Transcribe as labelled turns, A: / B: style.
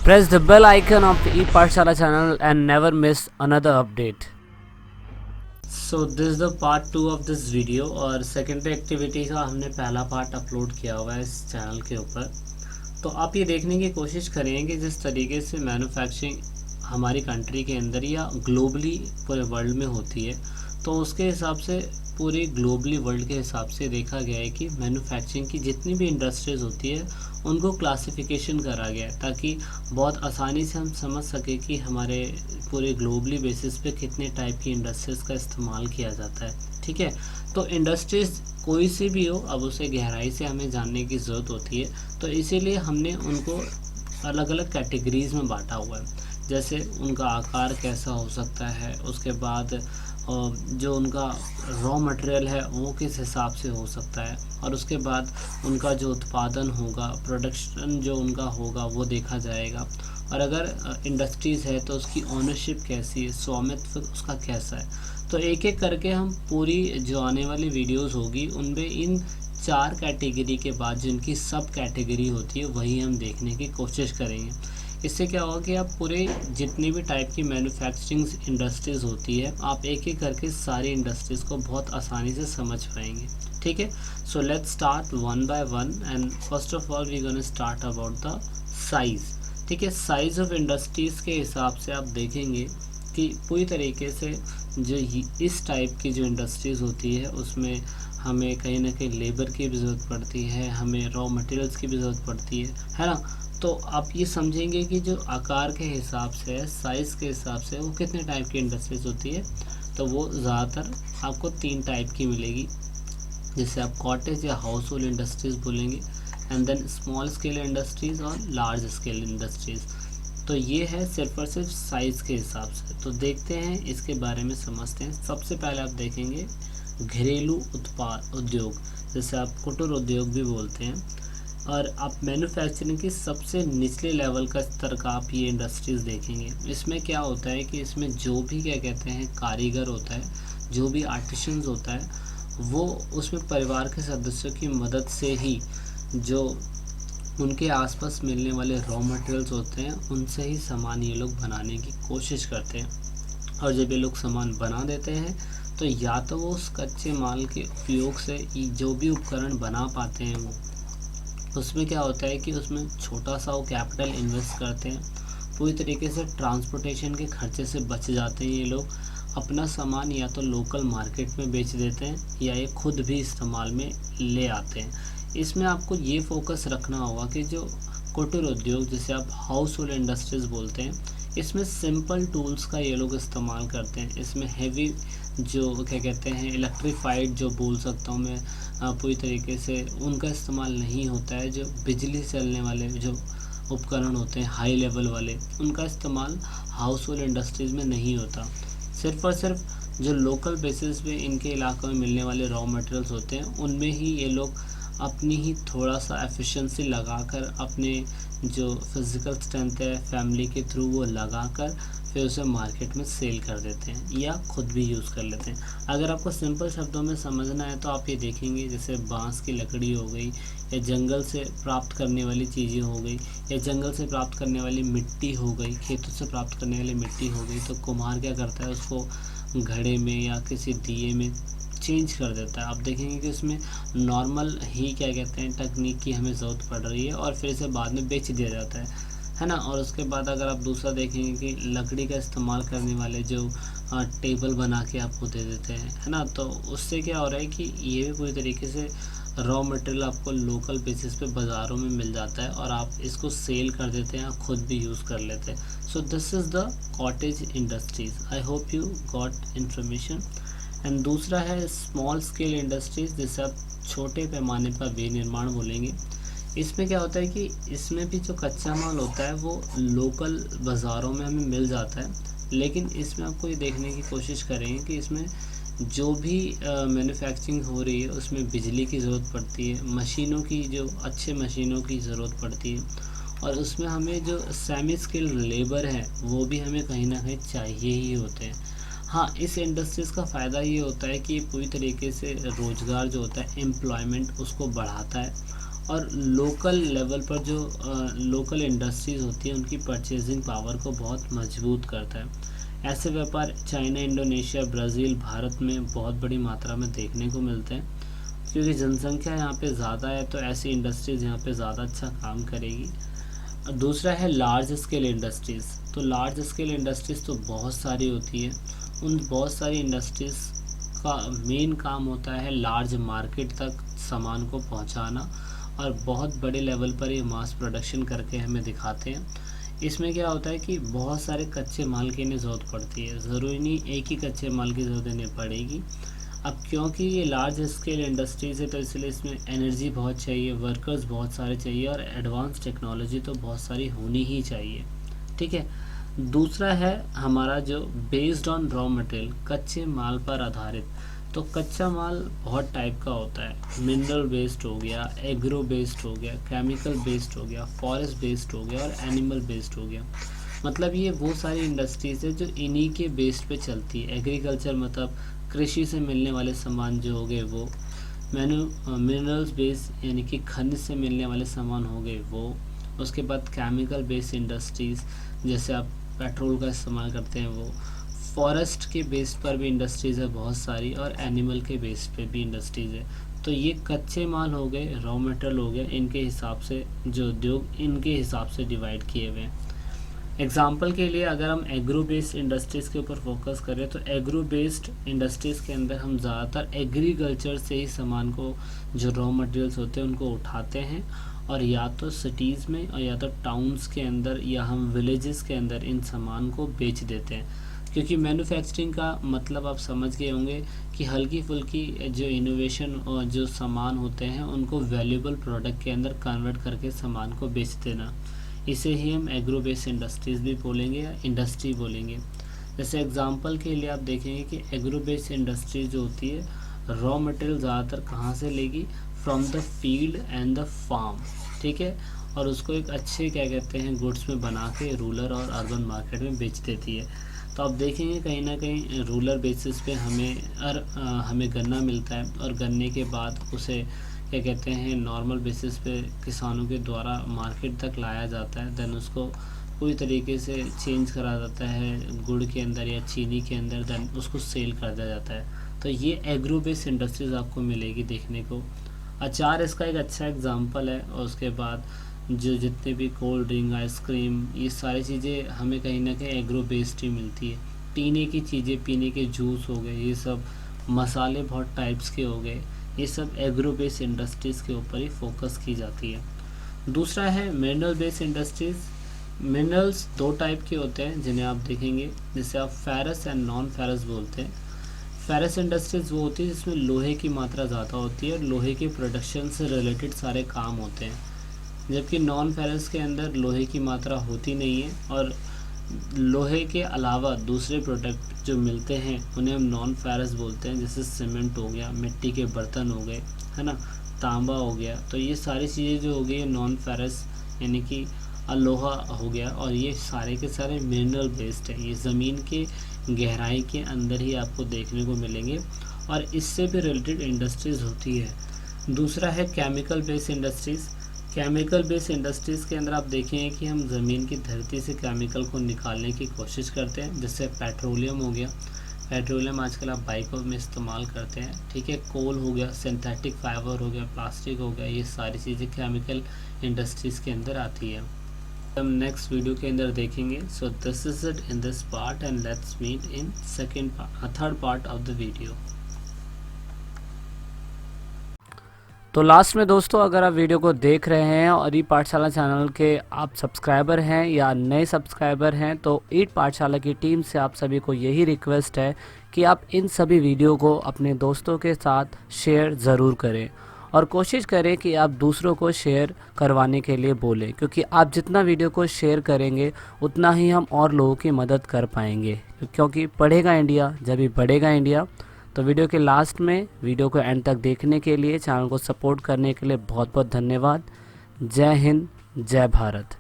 A: Press the bell icon of the ePathshala channel and never miss another update. So this is the part 2 of this video और secondary activity का हमने पहला part upload किया हुआ है इस channel के ऊपर। तो आप ये देखने की कोशिश करें कि जिस तरीके से मैन्युफैक्चरिंग हमारी कंट्री के अंदर या ग्लोबली पूरे वर्ल्ड में होती है, तो उसके हिसाब से पूरे ग्लोबली वर्ल्ड के हिसाब से देखा गया है कि मैन्युफैक्चरिंग की जितनी भी इंडस्ट्रीज़ होती है उनको क्लासिफिकेशन करा गया है, ताकि बहुत आसानी से हम समझ सकें कि हमारे पूरे ग्लोबली बेसिस पे कितने टाइप की इंडस्ट्रीज़ का इस्तेमाल किया जाता है। ठीक है, तो इंडस्ट्रीज़ कोई सी भी हो, अब उसे गहराई से हमें जानने की ज़रूरत होती है, तो इसीलिए हमने उनको अलग अलग कैटेगरीज़ में बांटा हुआ है। जैसे उनका आकार कैसा हो सकता है, उसके बाद जो उनका रॉ मटेरियल है वो किस हिसाब से हो सकता है, और उसके बाद उनका जो उत्पादन होगा, प्रोडक्शन जो उनका होगा वो देखा जाएगा। और अगर इंडस्ट्रीज़ है तो उसकी ओनरशिप कैसी है, स्वामित्व उसका कैसा है। तो एक एक करके हम पूरी जो आने वाली वीडियोस होगी उनमें इन 4 कैटेगरी के बाद जिनकी सब कैटेगरी होती है वही हम देखने की कोशिश करेंगे। इससे क्या होगा कि आप पूरे जितनी भी टाइप की मैन्युफैक्चरिंग इंडस्ट्रीज़ होती है, आप एक एक करके सारी इंडस्ट्रीज़ को बहुत आसानी से समझ पाएंगे। ठीक है, so let's start one by one and first of all we gonna start about the size. ठीक है, साइज़ ऑफ इंडस्ट्रीज़ के हिसाब से आप देखेंगे कि पूरी तरीके से जो इस टाइप की जो इंडस्ट्रीज़ होती है उसमें हमें कहीं ना कहीं लेबर की भी ज़रूरत पड़ती है, हमें रॉ मटेरियल्स की भी ज़रूरत पड़ती है ना। तो आप ये समझेंगे कि जो आकार के हिसाब से, साइज़ के हिसाब से वो कितने टाइप की इंडस्ट्रीज़ होती है, तो वो ज़्यादातर आपको 3 टाइप की मिलेगी, जिसे आप कॉटेज या हाउस होल्ड इंडस्ट्रीज़ बोलेंगे, and then small scale industries और लार्ज स्केल इंडस्ट्रीज़। तो ये है सिर्फ और सिर्फ साइज़ के हिसाब से। तो देखते हैं इसके बारे में, समझते हैं। सबसे पहले आप देखेंगे घरेलू उत्पाद उद्योग, जैसे आप कुटीर उद्योग भी बोलते हैं, और आप मैन्युफैक्चरिंग की सबसे निचले लेवल का स्तर का आप ये इंडस्ट्रीज़ देखेंगे। इसमें क्या होता है कि इसमें जो भी क्या कहते हैं कारीगर होता है, जो भी आर्टिशंस होता है, वो उसमें परिवार के सदस्यों की मदद से ही जो उनके आसपास मिलने वाले रॉ मटेरियल्स होते हैं उनसे ही सामान ये लोग बनाने की कोशिश करते हैं। और जब ये लोग सामान बना देते हैं तो या तो वो उस कच्चे माल के उपयोग से जो भी उपकरण बना पाते हैं, वो उसमें क्या होता है कि उसमें छोटा सा वो कैपिटल इन्वेस्ट करते हैं, पूरी तरीके से ट्रांसपोर्टेशन के खर्चे से बच जाते हैं। ये लोग अपना सामान या तो लोकल मार्केट में बेच देते हैं या ये खुद भी इस्तेमाल में ले आते हैं। इसमें आपको ये फोकस रखना होगा कि जो कुटीर उद्योग, जिसे आप हाउस होल्ड इंडस्ट्रीज़ बोलते हैं, इसमें सिंपल टूल्स का ये लोग इस्तेमाल करते हैं। इसमें हैवी जो क्या कहते हैं इलेक्ट्रीफाइड जो बोल सकता हूँ मैं, पूरी तरीके से उनका इस्तेमाल नहीं होता है। जो बिजली से चलने वाले जो उपकरण होते हैं हाई लेवल वाले, उनका इस्तेमाल हाउस होल्ड इंडस्ट्रीज़ में नहीं होता। सिर्फ और सिर्फ जो लोकल बेसिस पे इनके इलाकों में मिलने वाले रॉ मटेरियल्स होते हैं उनमें ही ये लोग अपनी ही थोड़ा सा एफिशिएंसी लगाकर, अपने जो फिज़िकल स्ट्रेंथ है फैमिली के थ्रू वो लगाकर फिर उसे मार्केट में सेल कर देते हैं या खुद भी यूज़ कर लेते हैं। अगर आपको सिंपल शब्दों में समझना है तो आप ये देखेंगे, जैसे बांस की लकड़ी हो गई, या जंगल से प्राप्त करने वाली चीज़ें हो गई, या जंगल से प्राप्त करने वाली मिट्टी हो गई, खेतों से प्राप्त करने वाली मिट्टी हो गई, तो कुम्हार क्या करता है उसको घड़े में या किसी दिए में चेंज कर देता है। आप देखेंगे कि उसमें नॉर्मल ही क्या कहते हैं तकनीक की हमें ज़रूरत पड़ रही है और फिर इसे बाद में बेच दिया जाता है ना। और उसके बाद अगर आप दूसरा देखेंगे कि लकड़ी का इस्तेमाल करने वाले जो टेबल बना के आपको दे देते हैं, है ना, तो उससे क्या हो रहा है कि ये भी पूरी तरीके से रॉ मटेरियल आपको लोकल बेसिस पे बाज़ारों में मिल जाता है और आप इसको सेल कर देते हैं, खुद भी यूज़ कर लेते हैं। So this is the cottage industries. I hope you got information. And दूसरा है स्मॉल स्केल इंडस्ट्रीज़, जिसे आप छोटे पैमाने पर विनिर्माण बोलेंगे। इसमें क्या होता है कि इसमें भी जो कच्चा माल होता है वो लोकल बाज़ारों में हमें मिल जाता है, लेकिन इसमें आपको ये देखने की कोशिश करेंगे कि इसमें जो भी मैन्युफैक्चरिंग हो रही है उसमें बिजली की ज़रूरत पड़ती है, मशीनों की, जो अच्छे मशीनों की ज़रूरत पड़ती है, और उसमें हमें जो सेमी स्किल्ड लेबर है वो भी हमें कहीं ना कहीं चाहिए ही होते हैं। हाँ, इस इंडस्ट्रीज़ का फ़ायदा ये होता है कि पूरी तरीके से रोज़गार जो होता है, एम्प्लॉयमेंट, उसको बढ़ाता है और लोकल लेवल पर जो लोकल इंडस्ट्रीज़ होती है उनकी परचेजिंग पावर को बहुत मजबूत करता है। ऐसे व्यापार चाइना, इंडोनेशिया, ब्राज़ील, भारत में बहुत बड़ी मात्रा में देखने को मिलते हैं, क्योंकि जनसंख्या यहाँ पे ज़्यादा है तो ऐसी इंडस्ट्रीज़ यहाँ पे ज़्यादा अच्छा काम करेगी। और दूसरा है लार्ज स्केल इंडस्ट्रीज़। तो लार्ज स्केल इंडस्ट्रीज़ तो बहुत सारी होती है, उन बहुत सारी इंडस्ट्रीज़ का मेन काम होता है लार्ज मार्केट तक सामान को पहुंचाना, और बहुत बड़े लेवल पर ये मास प्रोडक्शन करके हमें दिखाते हैं। इसमें क्या होता है कि बहुत सारे कच्चे माल की इन्हें ज़रूरत पड़ती है, ज़रूरी नहीं एक ही कच्चे माल की ज़रूरत इन्हें पड़ेगी। अब क्योंकि ये लार्ज स्केल इंडस्ट्रीज़ है तो इसलिए इसमें एनर्जी बहुत चाहिए, वर्कर्स बहुत सारे चाहिए, और एडवांस टेक्नोलॉजी तो बहुत सारी होनी ही चाहिए। ठीक है। दूसरा है हमारा जो बेस्ड ऑन रॉ मटेरियल, कच्चे माल पर आधारित। तो कच्चा माल बहुत टाइप का होता है, मिनरल बेस्ड हो गया, एग्रो बेस्ड हो गया, केमिकल बेस्ड हो गया, फॉरेस्ट बेस्ड हो गया, और एनिमल बेस्ड हो गया। मतलब ये वो सारी इंडस्ट्रीज़ है जो इन्हीं के बेस्ड पे चलती है। एग्रीकल्चर मतलब कृषि से मिलने वाले सामान जो हो गए वो, मिनरल्स बेस्ड यानी कि खनिज से मिलने वाले सामान हो गए वो, उसके बाद केमिकल बेस्ड इंडस्ट्रीज़ जैसे आप पेट्रोल का इस्तेमाल करते हैं वो, फॉरेस्ट के बेस पर भी इंडस्ट्रीज़ है बहुत सारी, और एनिमल के बेस पे भी इंडस्ट्रीज़ है। तो ये कच्चे माल हो गए, रॉ मटेरियल हो गया, इनके हिसाब से जो उद्योग इनके हिसाब से डिवाइड किए हुए हैं। एग्जाम्पल के लिए अगर हम एग्रो बेस्ड इंडस्ट्रीज़ के ऊपर फोकस करें तो एग्रो बेस्ड इंडस्ट्रीज़ के अंदर हम ज़्यादातर एग्रीकल्चर से ही सामान को, जो रॉ मटेरियल्स होते हैं उनको उठाते हैं, और या तो सिटीज़ में और या तो टाउन्स के अंदर या हम विलेजेस के अंदर इन सामान को बेच देते हैं। क्योंकि मैन्युफैक्चरिंग का मतलब आप समझ गए होंगे कि हल्की फुल्की जो इनोवेशन और जो सामान होते हैं उनको वैल्यूएबल प्रोडक्ट के अंदर कन्वर्ट करके सामान को बेच देना। इसे ही हम एग्रो बेस्ड इंडस्ट्रीज़ भी बोलेंगे या इंडस्ट्री बोलेंगे। जैसे एग्जांपल के लिए आप देखेंगे कि एग्रो बेस्ड इंडस्ट्री जो होती है रॉ मटेरियल ज़्यादातर कहाँ से लेगी, from the field and the farm. ठीक है। और उसको एक अच्छे क्या कहते हैं गुड्स में बना के रूरल और अर्बन मार्केट में बेच देती है। तो आप देखेंगे कहीं ना कहीं रूरल बेसिस पे हमें गन्ना मिलता है, और गन्ने के बाद उसे क्या कहते हैं नॉर्मल बेसिस पे किसानों के द्वारा मार्केट तक लाया जाता है, देन उसको पूरी तरीके से चेंज करा जाता है गुड़ के अंदर या चीनी के अंदर, देन उसको सेल कर दिया जाता है। तो ये एग्रो बेस्ड इंडस्ट्रीज़ आपको मिलेगी देखने को। अचार इसका एक अच्छा एग्जांपल है, और उसके बाद जो जितने भी कोल्ड ड्रिंक, आइसक्रीम, ये सारी चीज़ें हमें कहीं ना कहीं एग्रो बेस्ड ही मिलती है। पीने की चीज़ें, पीने के जूस हो गए, ये सब मसाले बहुत टाइप्स के हो गए, ये सब एग्रो बेस्ड इंडस्ट्रीज़ के ऊपर ही फोकस की जाती है। दूसरा है मिनरल बेस्ड इंडस्ट्रीज़। मिनरल्स दो टाइप के होते हैं जिन्हें आप देखेंगे, जिसे आप फेरस एंड नॉन फेरस बोलते हैं। फेरस इंडस्ट्रीज़ वो होती है जिसमें लोहे की मात्रा ज़्यादा होती है और लोहे के प्रोडक्शन से रिलेटेड सारे काम होते हैं, जबकि नॉन फेरस के अंदर लोहे की मात्रा होती नहीं है, और लोहे के अलावा दूसरे प्रोडक्ट जो मिलते हैं उन्हें हम नॉन फेरस बोलते हैं। जैसे सीमेंट हो गया, मिट्टी के बर्तन हो गए, है ना, तांबा हो गया। तो ये सारी चीज़ें जो हो गई नॉन फेरस यानी कि लोहा हो गया, और ये सारे के सारे मिनरल बेस्ड है। ये ज़मीन के गहराई के अंदर ही आपको देखने को मिलेंगे, और इससे भी रिलेटेड इंडस्ट्रीज़ होती है। दूसरा है chemical based industries. Chemical based industries के अंदर आप देखेंगे कि हम ज़मीन की धरती से केमिकल को निकालने की कोशिश करते हैं। जैसे पेट्रोलियम हो गया, पेट्रोलियम आजकल आप बाइकों में इस्तेमाल करते हैं। ठीक है। कोल हो गया, सिंथेटिक फाइबर हो गया, प्लास्टिक हो गया, ये सारी चीज़ें केमिकल इंडस्ट्रीज़ के अंदर आती है। हम नेक्स्ट वीडियो के अंदर देखेंगे। So this is it in this part, and let's meet in third part of the video. तो लास्ट में दोस्तों, अगर आप वीडियो को देख रहे हैं और ई पाठशाला चैनल के आप सब्सक्राइबर हैं या नए सब्सक्राइबर हैं, तो ईट पाठशाला की टीम से आप सभी को यही रिक्वेस्ट है कि आप इन सभी वीडियो को अपने दोस्तों के साथ शेयर ज़रूर करें, और कोशिश करें कि आप दूसरों को शेयर करवाने के लिए बोलें, क्योंकि आप जितना वीडियो को शेयर करेंगे उतना ही हम और लोगों की मदद कर पाएंगे। क्योंकि पढ़ेगा इंडिया जब भी बढ़ेगा इंडिया। तो वीडियो के लास्ट में वीडियो को एंड तक देखने के लिए, चैनल को सपोर्ट करने के लिए बहुत बहुत धन्यवाद। जय हिंद, जय भारत।